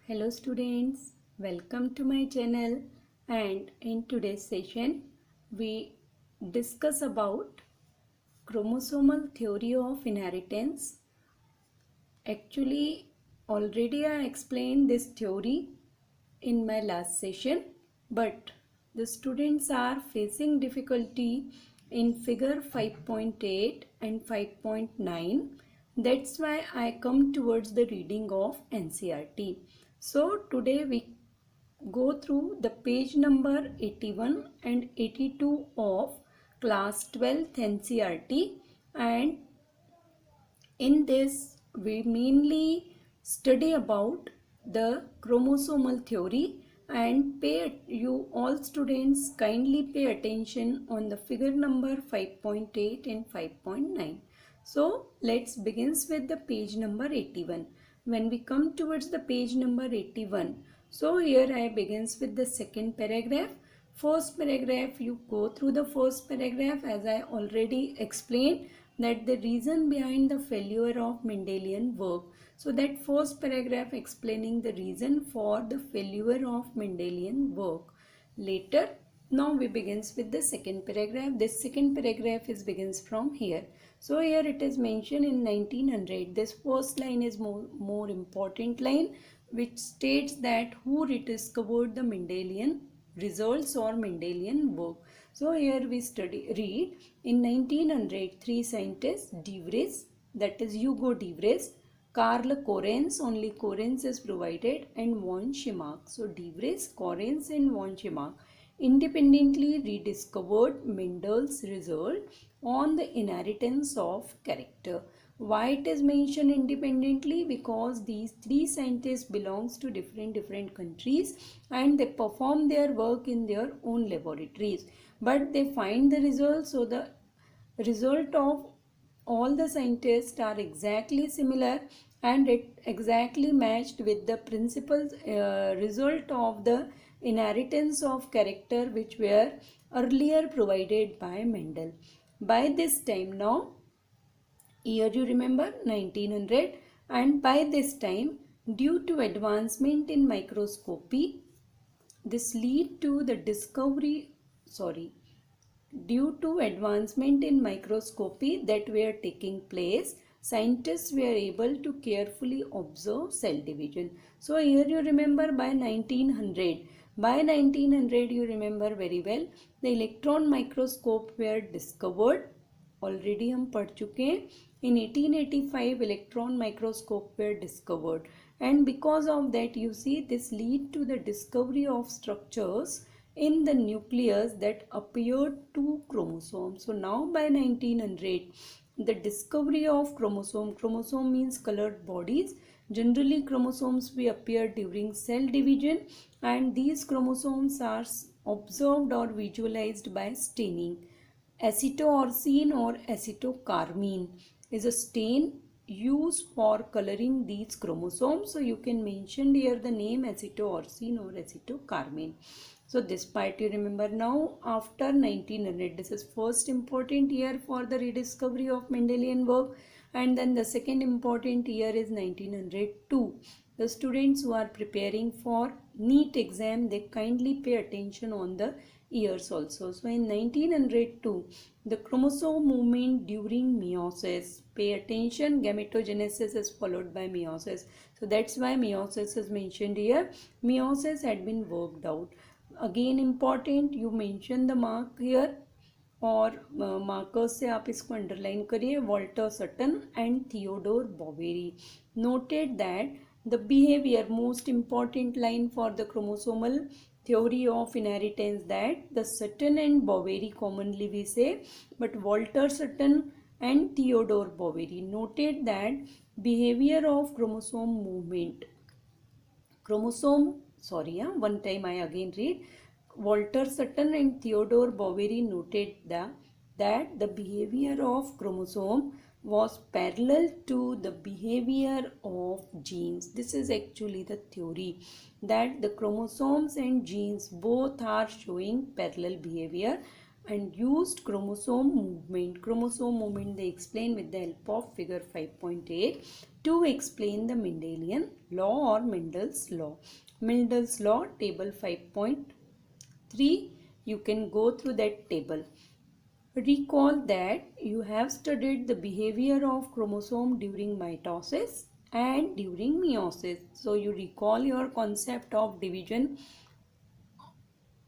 Hello students, welcome to my channel, and in today's session we discuss about chromosomal theory of inheritance. Actually already I explained this theory in my last session, but the students are facing difficulty in figure 5.8 and 5.9. That's why I come towards the reading of NCERT. So today we go through the page number 81 and 82 of class 12th NCERT, and in this we mainly study about the chromosomal theory. And you all students kindly pay attention on the figure number 5.8 and 5.9. So let's begins with the page number 81. When we come towards the page number 81, so here I begins with the second paragraph. First paragraph, you go through the first paragraph as I already explained that the reason behind the failure of Mendelian work. So that first paragraph explaining the reason for the failure of Mendelian work. Later, now we begins with the second paragraph. This second paragraph begins from here. So here it is mentioned in 1900. This first line is more important line, which states that who rediscovered the Mendelian results or Mendelian work. So here we read in 1900 three scientists, De Vries, that is Hugo De Vries, Karl Correns, only Correns is provided, and von Schirmack. So De Vries, Correns and von Schirmack independently rediscovered Mendel's result on the inheritance of character. Why it is mentioned independently? Because these three scientists belongs to different countries and they perform their work in their own laboratories, but they find the results. So the result of all the scientists are exactly similar, and it exactly matched with the principles result of the inheritance of character which were earlier provided by Mendel. By this time now, year you remember 1900, and by this time due to advancement in microscopy, this lead to the discovery, due to advancement in microscopy that were taking place, scientists were able to carefully observe cell division. So here you remember by 1900. By 1900 you remember very well, the electron microscope were discovered. Already हम पढ़ चुके हैं. In 1885 electron microscope were discovered, and because of that you see this lead to the discovery of structures in the nucleus that appeared two chromosomes. So now by 1900 the discovery of chromosome means colored bodies. Generally chromosomes will appear during cell division, and these chromosomes are observed or visualized by staining. Acetoarsine or acetocarmine is a stain used for coloring these chromosomes. So you can mention here the name acetoarsine or acetocarmine. So this part you remember now. After 1900, this is first important year for the rediscovery of Mendelian work, and then the second important year is 1902. The students who are preparing for NEET exam, they kindly pay attention on the years also. So in 1902, the chromosome movement during meiosis, pay attention, gametogenesis is followed by meiosis. So that's why meiosis is mentioned here. Meiosis had been worked out. Again important, you mention the mark here, और markers से आप इसको underline करिए. Walter Sutton and Theodore Boveri noted that the behavior, most important line for the chromosomal theory of inheritance, that the Sutton and Boveri commonly we say, but Walter Sutton and Theodore Boveri noted that behavior of chromosome movement, one time I again read. Walter Sutton and Theodore Boveri noted that the behavior of chromosome was parallel to the behavior of genes. This is actually the theory, that the chromosomes and genes both are showing parallel behavior, and used chromosome movement. Chromosome movement they explain with the help of figure 5.8 to explain the Mendelian law or Mendel's law. Mendel's law, table 5.3, you can go through that table. Recall that you have studied the behavior of chromosome during mitosis and during meiosis. So you recall your concept of division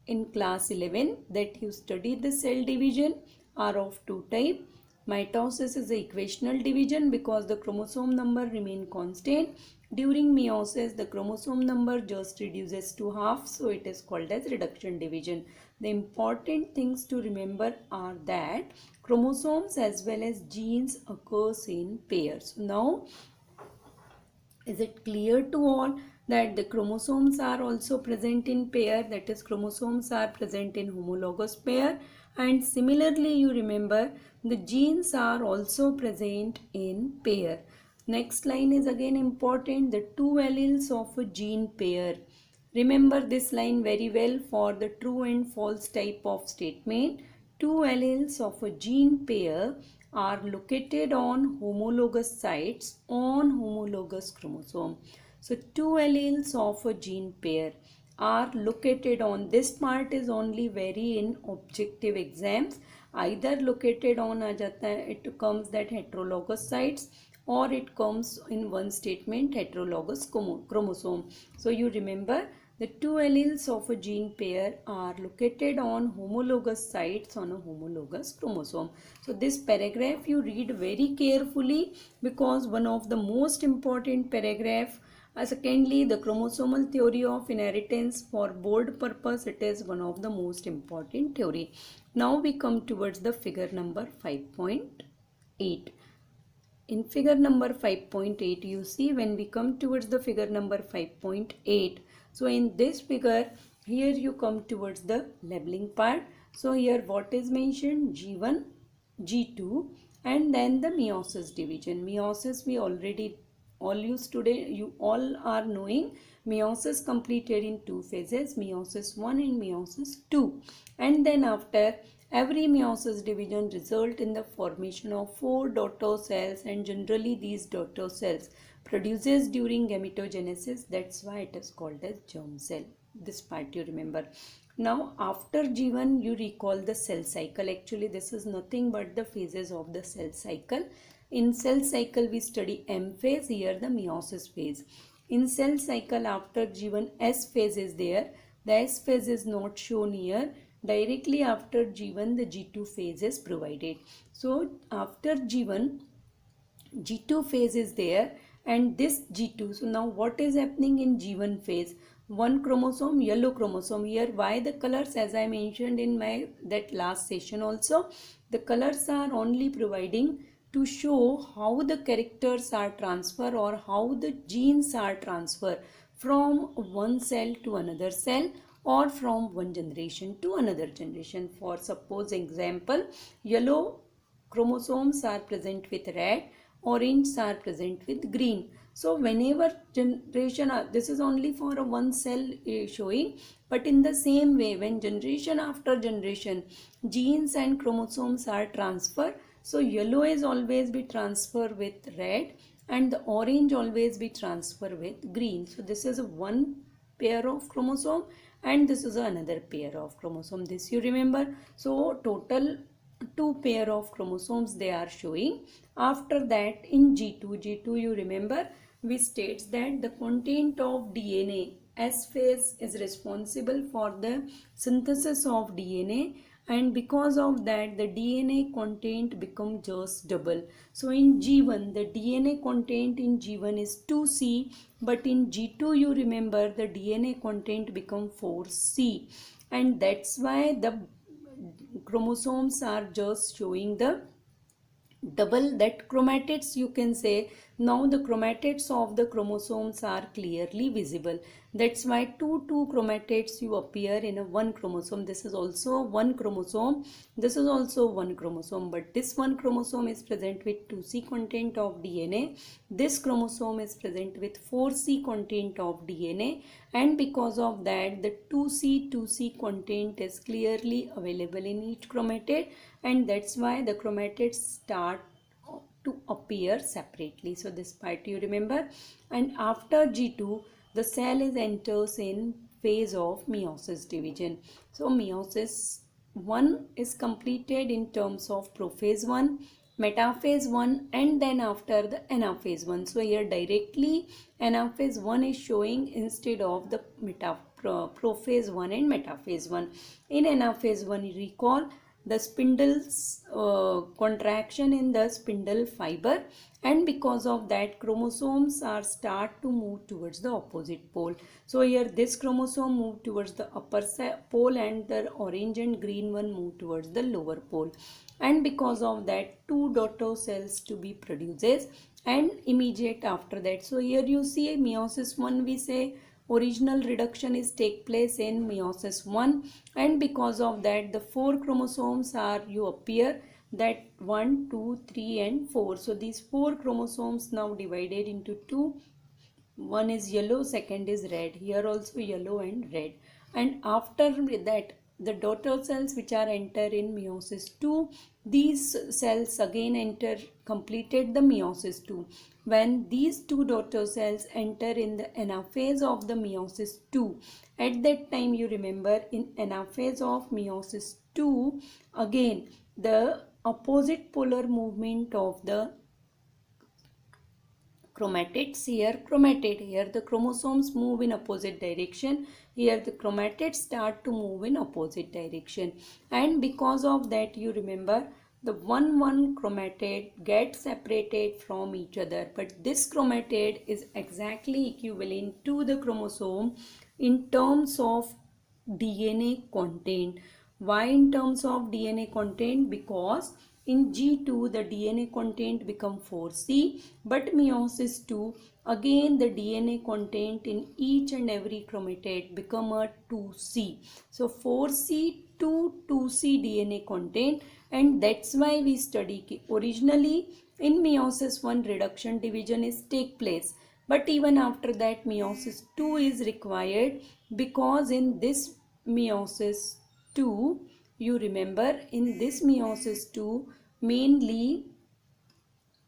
in class 11, that you studied the cell division are of two types. Mitosis is the equational division because the chromosome number remain constant. During meiosis, the chromosome number just reduces to half, so it is called as reduction division. The important things to remember are that chromosomes as well as genes occurs in pairs. Now, is it clear to all that the chromosomes are also present in pair, that is chromosomes are present in homologous pair, and similarly you remember the genes are also present in pair. Next line is again important, the two alleles of a gene pair. Remember this line very well for the true and false type of statement. Two alleles of a gene pair are located on homologous sites on homologous chromosome. So two alleles of a gene pair are located on, this part is only very in objective exams, either located on आ जाता है, it comes that heterologous sites or it comes in one statement heterologous chromosome. So you remember the two alleles of a gene pair are located on homologous sites on a homologous chromosome. So this paragraph you read very carefully because one of the most important paragraph. Secondly, the chromosomal theory of inheritance for board purpose, it is one of the most important theory. Now we come towards the figure number 5.8. In figure number 5.8, you see when we come towards the figure number 5.8, so in this figure, here you come towards the labeling part. So here what is mentioned? G1, G2 and then the meiosis division. Meiosis we already, you all are knowing meiosis completed in two phases, meiosis 1 and meiosis 2. And then after every meiosis division result in the formation of 4 daughter cells, and generally these daughter cells produces during gametogenesis. That's why it is called as germ cell. This part you remember. Now after G1 you recall the cell cycle. Actually this is nothing but the phases of the cell cycle. In cell cycle we study M phase, here the meiosis phase. In cell cycle after G1 S phase is there. The S phase is not shown here. Directly after G1 the G2 phase is provided. So after G1 G2 phase is there and this G2. So now what is happening in G1 phase? One chromosome, yellow chromosome. Here why the colors, as I mentioned in my that last session also, the colors are only providing to show how the characters are transferred or how the genes are transferred from one cell to another cell or from one generation to another generation. For suppose example, yellow chromosomes are present with red, orange are present with green. So whenever generation, this is only for a one cell showing, but in the same way when generation after generation genes and chromosomes are transferred, so yellow is always be transferred with red and the orange always be transferred with green. So this is a one pair of chromosome and this is another pair of chromosome. This you remember. So total two pair of chromosomes they are showing. After that in G2 you remember we states that the content of DNA, S phase is responsible for the synthesis of DNA, and because of that the DNA content become just double. So in G1 the DNA content in G1 is 2C, but in G2 you remember the DNA content become 4C, and that's why the chromosomes are just showing the double, that chromatids you can say. Now the chromatids of the chromosomes are clearly visible. That's why two chromatids you appear in a one chromosome. This is also one chromosome, this is also one chromosome, but this one chromosome is present with 2C content of DNA, this chromosome is present with 4C content of DNA, and because of that the 2C content is clearly available in each chromatid, and that's why the chromatids start to appear separately. So this part you remember. And after G2, the cell enters in phase of meiosis division. So meiosis 1 is completed in terms of prophase 1, metaphase 1, and then after the anaphase 1. So here directly anaphase 1 is showing instead of the prophase 1 and metaphase 1. In anaphase 1, recall the spindle's contraction in the spindle fiber, and because of that chromosomes are start to move towards the opposite pole. So here this chromosome move towards the upper pole and the orange and green one move towards the lower pole, and because of that two daughter cells to be produces and immediate after that. So here you see meiosis 1, we say original reduction is take place in meiosis 1, and because of that the 4 chromosomes are you appear, that 1, 2, 3 and 4. So these 4 chromosomes now divided into 2. One is yellow, second is red. Here also yellow and red. And after that the daughter cells which are enter in meiosis 2, these cells again enter completed the meiosis 2. When these two daughter cells enter in the anaphase of the meiosis 2, at that time you remember in anaphase of meiosis 2, again the opposite polar movement of the chromatids, here the chromosomes move in opposite direction, here the chromatids start to move in opposite direction, and because of that you remember the one chromatid gets separated from each other, but this chromatid is exactly equivalent to the chromosome in terms of DNA content. Why in terms of DNA content? Because in G2 the DNA content become 4C, but meiosis 2 again the DNA content in each and every chromatid become a 2C. So 4C to 2C DNA content, and that's why we study originally in meiosis 1 reduction division is take place, but even after that meiosis 2 is required, because in this meiosis 2 you remember in this meiosis 2 mainly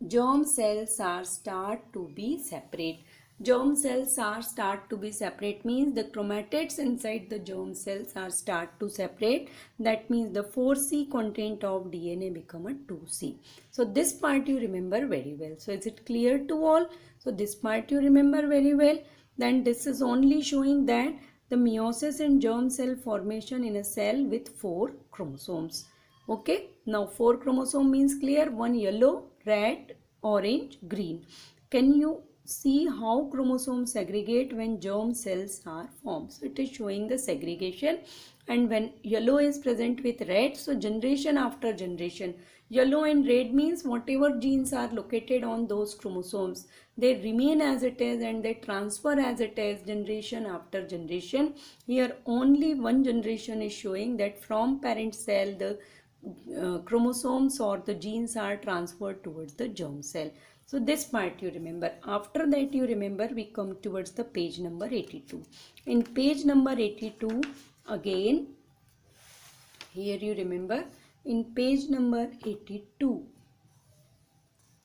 germ cells are start to be separate. Germ cells are start to be separate means the chromatids inside the germ cells are start to separate. That means the 4C content of DNA become a 2C. So this part you remember very well. So is it clear to all? So this part you remember very well. Then this is only showing that the meiosis and germ cell formation in a cell with 4 chromosomes. Okay, now 4 chromosome means clear, one yellow, red, orange, green. Can you see how chromosomes segregate when germ cells are formed? So it is showing the segregation, and when yellow is present with red, so generation after generation, yellow and red means whatever genes are located on those chromosomes, they remain as it is and they transfer as it is generation after generation. Here only one generation is showing that from parent cell the chromosomes or the genes are transferred towards the germ cell. So this part you remember. After that you remember we come towards the page number 82. In page number 82 again, here you remember in page number 82,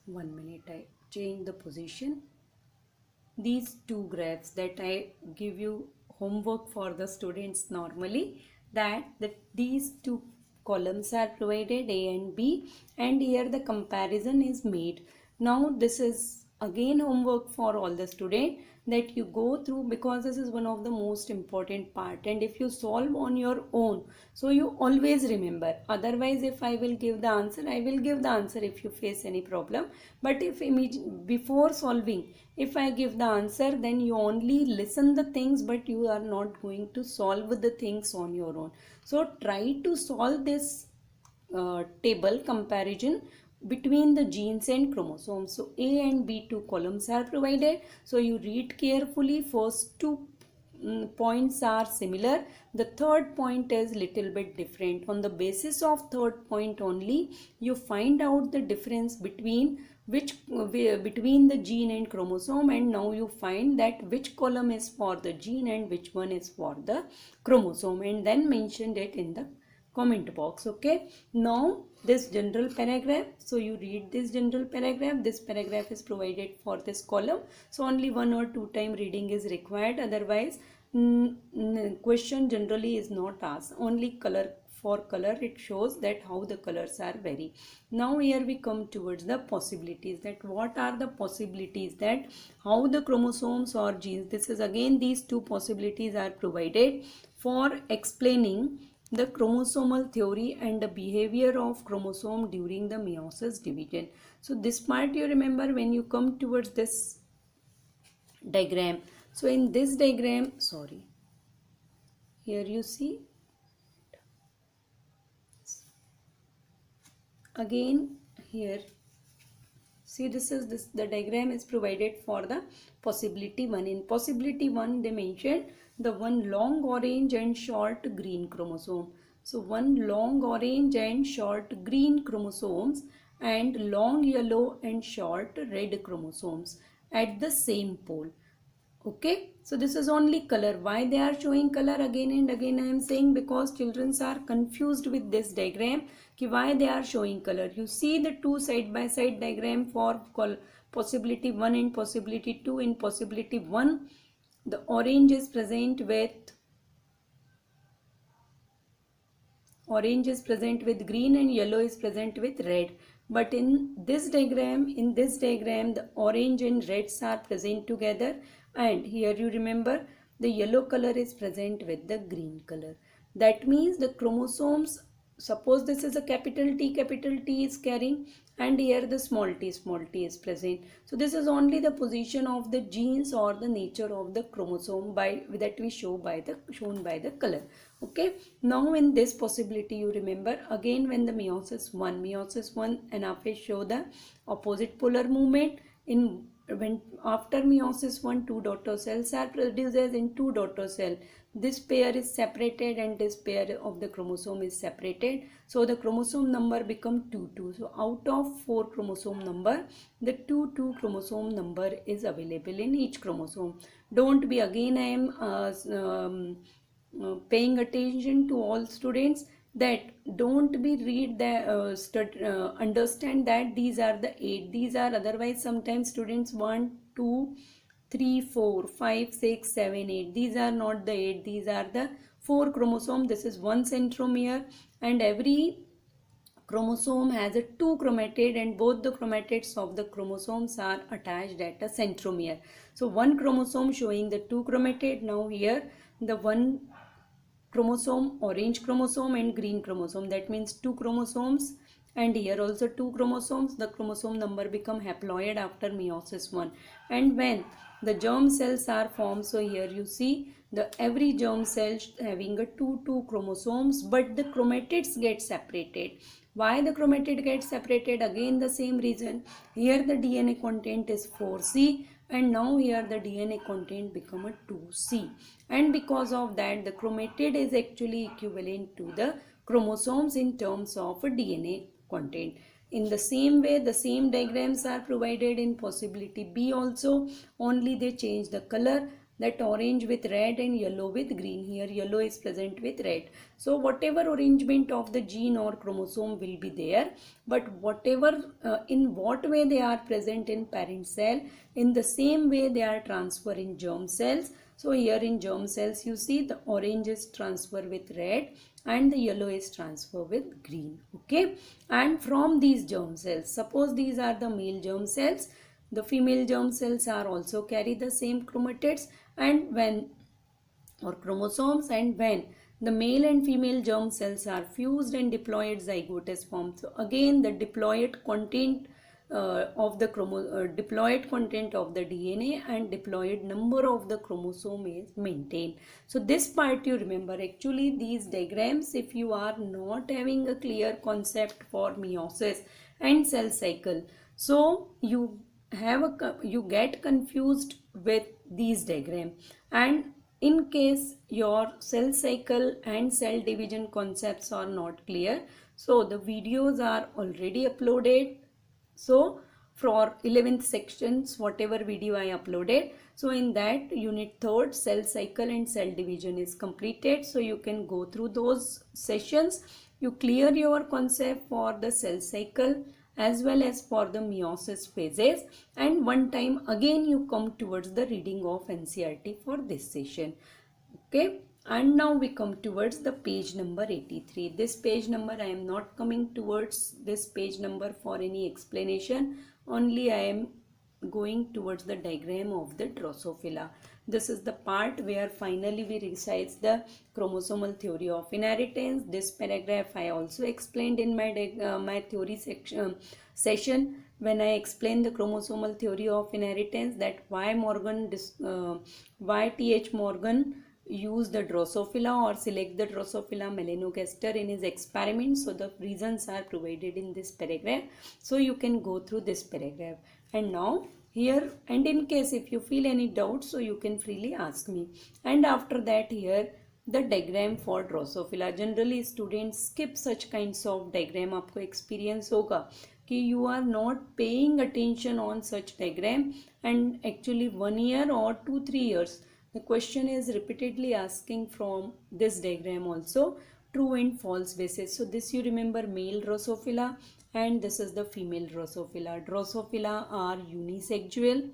1 minute, I change the position. These two graphs that I give you homework for the students normally, that these two columns are provided A and B, and here the comparison is made. Now this is again homework for all the students that you go through, because this is one of the most important part, and if you solve on your own, so you always remember. Otherwise if I will give the answer, I will give the answer if you face any problem, but if before solving if I give the answer, then you only listen the things but you are not going to solve the things on your own. So try to solve this table comparison between the genes and chromosomes. So A and B two columns are provided. So you read carefully. First two points are similar. The third point is little bit different. On the basis of third point only, you find out the difference between between the gene and chromosome, and now you find that which column is for the gene and which one is for the chromosome, and then mentioned it in the comment box. Okay, now this general paragraph, so you read this general paragraph. This paragraph is provided for this column, so only 1 or 2 time reading is required, otherwise question generally is not asked. Only color, for color it shows that how the colors are vary. Now here we come towards the possibilities, that what are the possibilities, that how the chromosomes or genes, this is again these two possibilities are provided for explaining the chromosomal theory and the behavior of chromosome during the meiosis division. So this part you remember when you come towards this diagram. So in this diagram, sorry, here you see again here, see this is this, the diagram is provided for the possibility 1. In possibility 1 they mentioned the one long orange and short green chromosome. So one long orange and short green chromosomes and long yellow and short red chromosomes at the same pole. Okay, so this is only color. Why they are showing color again and again I am saying, because children are confused with this diagram ki why they are showing color. You see the two side by side diagram for possibility 1 and possibility 2. In possibility 1 the orange is present with green and yellow is present with red, but in this diagram the orange and reds are present together, and here you remember the yellow color is present with the green color. That means the chromosomes, suppose this is a capital T is carrying, and here the small t is present. So this is only the position of the genes or the nature of the chromosome by that we shown by the color. Okay, now in this possibility you remember again when the meiosis 1 anaphase show the opposite polar movement. In when after meiosis 1 two daughter cells are produced as in two daughter cell, this pair is separated and this pair of the chromosome is separated, so the chromosome number become 2. So out of 4 chromosome number, the 2 chromosome number is available in each chromosome. Don't be, again I am paying attention to all students, that don't be read the understand that these are the 8, these are, otherwise sometimes students want 2 3 4 5 6 7 8, these are not the 8, these are the 4 chromosome. This is one centromere and every chromosome has a 2 chromatid and both the chromatids of the chromosomes are attached at a centromere. So one chromosome showing the 2 chromatid. Now here the one chromosome, orange chromosome and green chromosome, that means 2 chromosomes, and here also 2 chromosomes. The chromosome number become haploid after meiosis 1, and when the germ cells are formed, so here you see the every germ cell having a 2 chromosomes, but the chromatids get separated. Why the chromatid gets separated? Again the same reason. Here the DNA content is 4C and now here the DNA content become a 2C, and because of that the chromatid is actually equivalent to the chromosomes in terms of a DNA content. In the same way the same diagrams are provided in possibility B also, only they change the color, that orange with red and yellow with green. Here yellow is present with red. So whatever arrangement of the gene or chromosome will be there, but whatever in what way they are present in parent cell, in the same way they are transferred in germ cells. So here in germ cells you see the orange is transferred with red and the yellow is transferred with green. Okay, and from these germ cells, suppose these are the male germ cells, the female germ cells are also carry the same chromatids and when or chromosomes, and when the male and female germ cells are fused and diploid zygote is formed. So again the diploid content of the diploid content of the DNA and diploid number of the chromosome is maintained. So this part you remember. Actually these diagrams, if you are not having a clear concept for meiosis and cell cycle, so you get confused with these diagram, and in case your cell cycle and cell division concepts are not clear, so the videos are already uploaded. So for 11th sections whatever video I uploaded, So in that unit 3rd, cell cycle and cell division is completed. So you can go through those sessions. You clear your concept for the cell cycle as well as for the meiosis phases, and one time again you come towards the reading of NCERT for this session. Okay, and now we come towards the page number 83. This page number I am not coming towards this page number for any explanation, only I am going towards the diagram of the Drosophila. This is the part where finally we recite the chromosomal theory of inheritance. This paragraph I also explained in my theory session when I explained the chromosomal theory of inheritance, that why T.H. Morgan use the Drosophila or select the Drosophila melanogaster in his experiment. So the reasons are provided in this paragraph. So you can go through this paragraph. And now here, and in case if you feel any doubt, so you can freely ask me. And after that, here the diagram for Drosophila. Generally students skip such kinds of diagram. आपको experience होगा कि you are not paying attention on such diagram, and actually 1 year or 2-3 years the question is repeatedly asking from this diagram also, true and false basis. So this you remember, male Drosophila, and this is the female Drosophila. Drosophila are unisexual,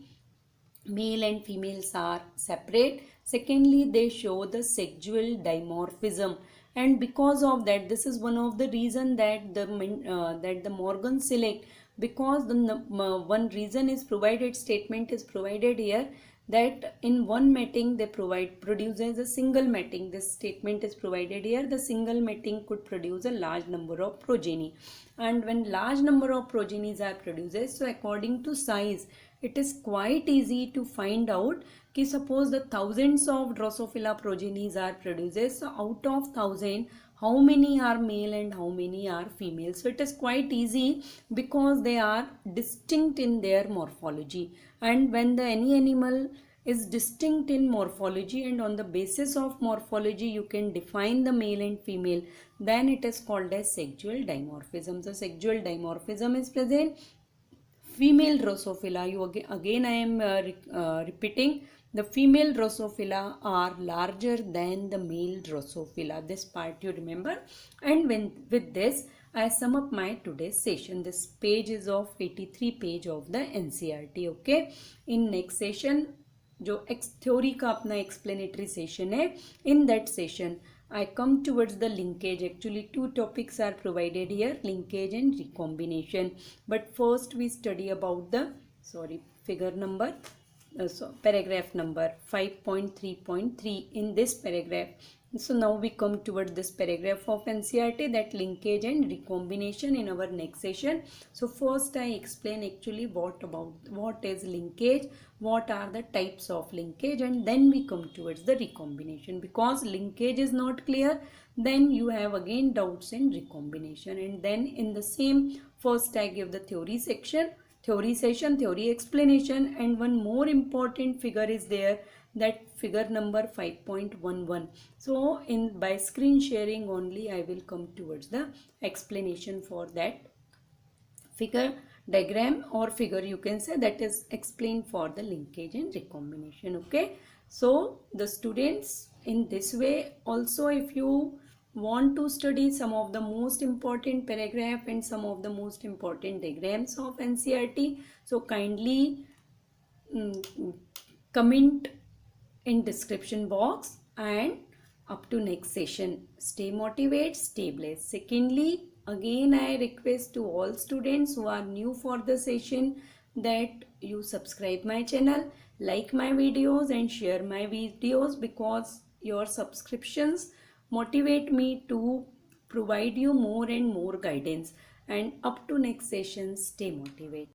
male and females are separate. Secondly, they show the sexual dimorphism, and because of that, this is one of the reason that the Morgan select, because the one reason is provided, statement is provided here, that in one mating they produces a single mating. This statement is provided here. The single mating could produce a large number of progeny, and when large number of progenies are produced, so according to size, it is quite easy to find out कि suppose the thousands of Drosophila progenies are produced, so out of 1000 how many are male and how many are female. So it is quite easy because they are distinct in their morphology, and when any animal is distinct in morphology and on the basis of morphology you can define the male and female, then it is called as sexual dimorphism. So sexual dimorphism is present. Female Drosophila, again I am repeating, the female Drosophila are larger than the male Drosophila. This part you remember. And with this I sum up my today's session. This page is of 83 page of the NCERT. Okay, in next session जो theory का अपना explanatory session है, in that session I come towards the linkage. Actually 2 topics are provided here, linkage and recombination. But first we study about the figure number paragraph number 5.3.3 in this paragraph. So now we come towards this paragraph of NCERT, that linkage and recombination in our next session. So first I explain actually what is linkage, what are the types of linkage, and then we come towards the recombination. Because linkage is not clear, then you have again doubts in recombination. And then in the same, first I give the theory section, theory session, theory explanation, and one more important figure is there, that figure number 5.11. So by screen sharing only I will come towards the explanation for that figure, diagram or figure you can say, that is explained for the linkage and recombination. Okay, so the students, in this way also, if you want to study some of the most important paragraph and some of the most important diagrams of NCERT, so kindly comment in description box, and up to next session. Stay motivated, stay blessed. Secondly, again I request to all students who are new for the session that you subscribe my channel, like my videos and share my videos, because your subscriptions motivate me to provide you more and more guidance. And up to next session, stay motivated.